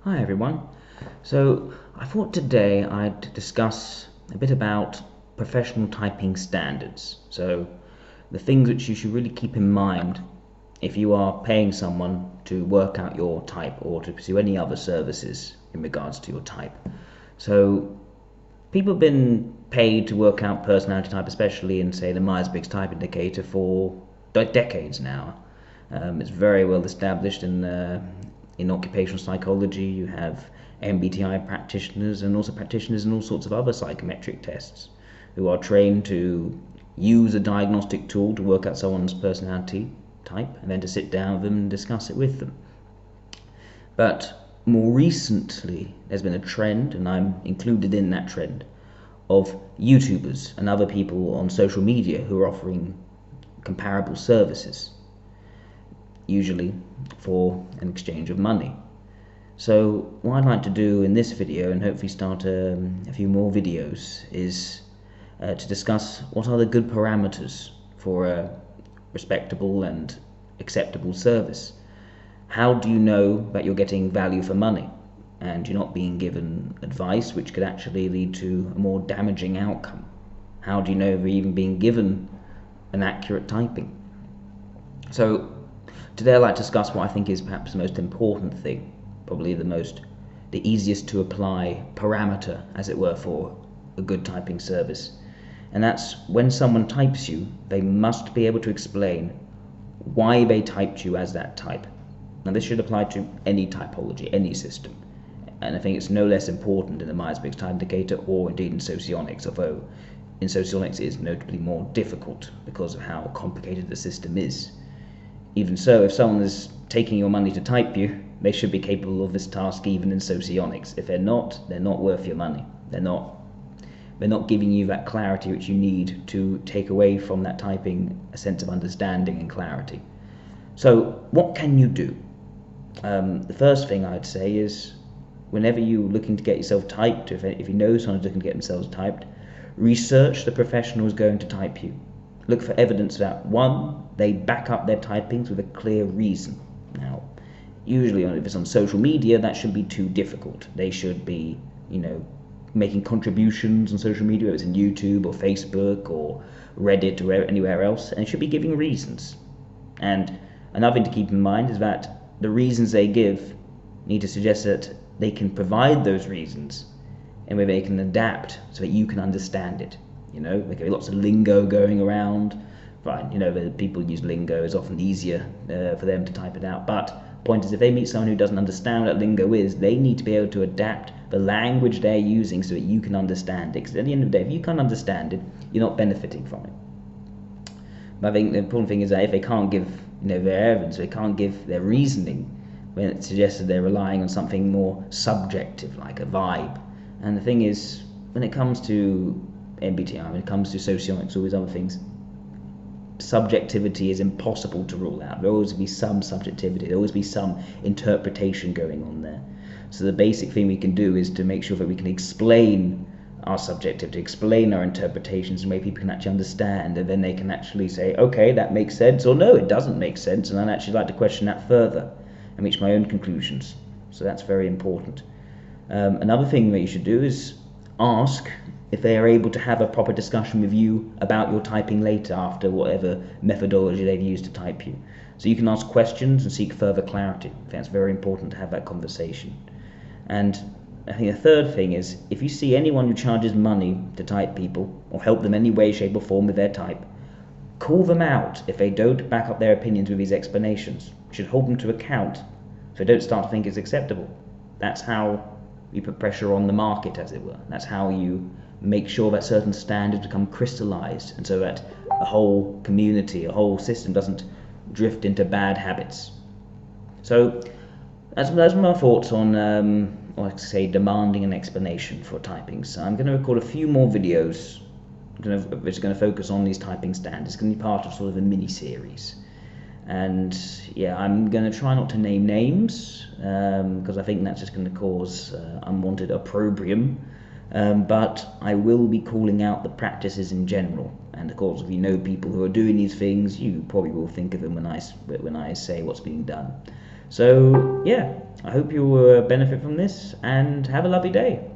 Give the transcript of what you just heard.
Hi everyone. So I thought today I'd discuss a bit about professional typing standards. So the things which you should really keep in mind if you are paying someone to work out your type or to pursue any other services in regards to your type. So people have been paid to work out personality type, especially in say the Myers-Briggs Type Indicator, for decades now. It's very well established in occupational psychology. You have MBTI practitioners and also practitioners in all sorts of other psychometric tests who are trained to use a diagnostic tool to work out someone's personality type and then to sit down with them and discuss it with them. But more recently, there's been a trend, and I'm included in that trend, of YouTubers and other people on social media who are offering comparable services, usually for an exchange of money. So what I'd like to do in this video, and hopefully start a few more videos, is to discuss what are the good parameters for a respectable and acceptable service. How do you know that you're getting value for money and you're not being given advice which could actually lead to a more damaging outcome? How do you know you're even being given an accurate typing? So today I'd like to discuss what I think is perhaps the most important thing, probably the easiest to apply parameter, as it were, for a good typing service. And that's when someone types you, they must be able to explain why they typed you as that type. Now this should apply to any typology, any system. And I think it's no less important in the Myers-Briggs Type Indicator or indeed in socionics, although in socionics it is notably more difficult because of how complicated the system is. Even so, if someone is taking your money to type you, they should be capable of this task even in socionics. If they're not worth your money. They're not giving you that clarity which you need to take away from that typing a sense of understanding and clarity. So what can you do? The first thing I'd say is, whenever you're looking to get yourself typed, if you know someone's looking to get themselves typed, research the professional who's going to type you. Look for evidence that, one, they back up their typings with a clear reason. Now, usually if it's on social media, that shouldn't be too difficult. They should be, making contributions on social media, whether it's in YouTube or Facebook or Reddit or anywhere else, and they should be giving reasons. And another thing to keep in mind is that the reasons they give need to suggest that they can provide those reasons and where they can adapt so that you can understand it. There can be lots of lingo going around. Fine, the people who use lingo is often easier for them to type it out. But the point is, if they meet someone who doesn't understand what lingo is, they need to be able to adapt the language they're using so that you can understand it. Because at the end of the day, if you can't understand it, you're not benefiting from it. But I think the important thing is that if they can't give their evidence, they can't give their reasoning, when it suggests that they're relying on something more subjective, like a vibe. And the thing is, when it comes to MBTI, when it comes to socionics, all these other things, subjectivity is impossible to rule out. There will always be some subjectivity, there will always be some interpretation going on there. So the basic thing we can do is to make sure that we can explain our subjectivity, explain our interpretations in a way people can actually understand, and then they can actually say, okay, that makes sense, or no, it doesn't make sense, and I'd actually like to question that further and reach my own conclusions. So that's very important. Another thing that you should do is ask if they are able to have a proper discussion with you about your typing later, after whatever methodology they've used to type you. So you can ask questions and seek further clarity. I think that's very important to have that conversation. And I think the third thing is, if you see anyone who charges money to type people or help them any way, shape or form with their type, call them out if they don't back up their opinions with these explanations. You should hold them to account so they don't start to think it's acceptable. That's how you put pressure on the market, as it were. That's how you make sure that certain standards become crystallized, and so that a whole community, a whole system doesn't drift into bad habits. So that's my thoughts on, like I say, demanding an explanation for typing. So I'm going to record a few more videos which are going to focus on these typing standards. It's going to be part of sort of a mini-series. And yeah, I'm going to try not to name names, because I think that's just going to cause unwanted opprobrium. But I will be calling out the practices in general. And of course, if you know people who are doing these things, you probably will think of them when I say what's being done. So yeah, I hope you benefit from this and have a lovely day.